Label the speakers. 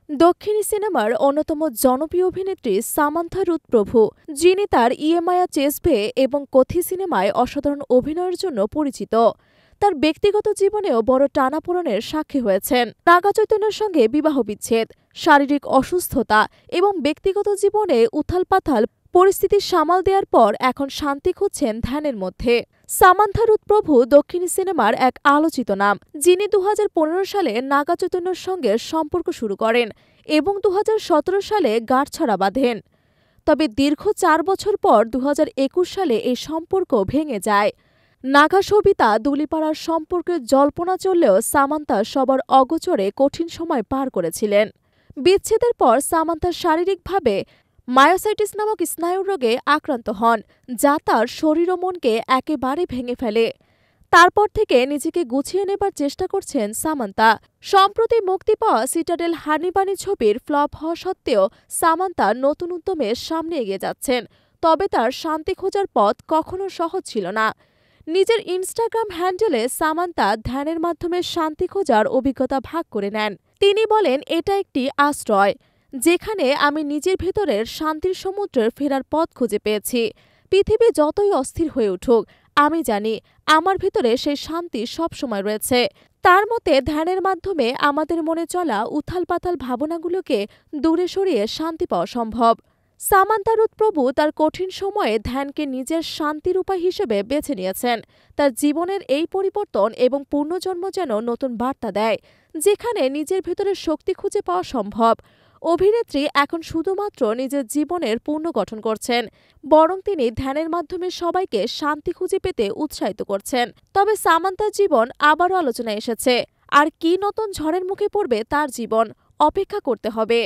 Speaker 1: দক্ষিণী সিনেমার অন্যতম জনপ্রিয় অভিনেত্রী সামান্থা রুথ প্রভু, যিনি তার ইয়েমায়া চেসভে এবং কথি সিনেমায় অসাধারণ অভিনয়ের জন্য পরিচিত, তার ব্যক্তিগত জীবনেও বড় টানাপোড়েনের সাক্ষী হয়েছেন। নাগা চৈতন্যের সঙ্গে বিবাহ বিচ্ছেদ, শারীরিক অসুস্থতা এবং ব্যক্তিগত জীবনে উথালপাথাল পরিস্থিতি সামাল দেওয়ার পর এখন শান্তি খুঁজছেন ধ্যানের মধ্যে। সামান্থা রুথ প্রভু দক্ষিণী সিনেমার এক আলোচিত নাম, যিনি ২০১৫ সালে নাগা চৈতন্যের সঙ্গে সম্পর্ক শুরু করেন এবং ২০১৭ সালে গাঁটছড়া বাঁধেন। তবে দীর্ঘ ৪ বছর পর ২০২১ সালে এই সম্পর্ক ভেঙে যায়। নাগা সবিতা দুলিপাড়ার সম্পর্কে জল্পনা চললেও সামান্থা সবার অগোচরে কঠিন সময় পার করেছিলেন। বিচ্ছেদের পর সামান্থা শারীরিকভাবে মায়োসাইটিস নামক স্নায়ুর রোগে আক্রান্ত হন, যা তার শরীর ও মনকে একেবারে ভেঙে ফেলে। তারপর থেকে নিজেকে গুছিয়ে নেবার চেষ্টা করছেন সামান্থা। সম্প্রতি মুক্তি পাওয়া সিটাডেল হানিবানি ছবির ফ্লপ হওয়া সত্ত্বেও সামান্থা নতুন উদ্যমে সামনে এগিয়ে যাচ্ছেন। তবে তার শান্তি খোঁজার পথ কখনো সহজ ছিল না। নিজের ইনস্টাগ্রাম হ্যান্ডেলে সামান্থা ধ্যানের মাধ্যমে শান্তি খোঁজার অভিজ্ঞতা ভাগ করে নেন। তিনি বলেন, এটা একটি আশ্রয় যেখানে আমি নিজের ভেতরের শান্তির সমুদ্রে ফেরার পথ খুঁজে পেয়েছি। পৃথিবী যতই অস্থির হয়ে উঠুক, আমি জানি আমার ভেতরে সেই শান্তি সবসময় রয়েছে। তার মতে, ধ্যানের মাধ্যমে আমাদের মনে চলা উথালপাথাল ভাবনাগুলোকে দূরে সরিয়ে শান্তি পাওয়া সম্ভব। সামান্থা রুথ প্রভু তার কঠিন সময়ে ধ্যানকে নিজের শান্তির উপায় হিসেবে বেছে নিয়েছেন। তার জীবনের এই পরিবর্তন এবং পুনর্জন্ম যেন নতুন বার্তা দেয়, যেখানে নিজের ভেতরে শক্তি খুঁজে পাওয়া সম্ভব। অভিনেত্রী এখন শুধুমাত্র নিজের জীবনের পুনর্গঠন করছেন, বরং তিনি ধ্যানের মাধ্যমে সবাইকে শান্তি খুঁজে পেতে উৎসাহিত করছেন। তবে সামান্থার জীবন আবারও আলোচনায় এসেছে। আর কি নতুন ঝড়ের মুখে পড়বে তার জীবন, অপেক্ষা করতে হবে।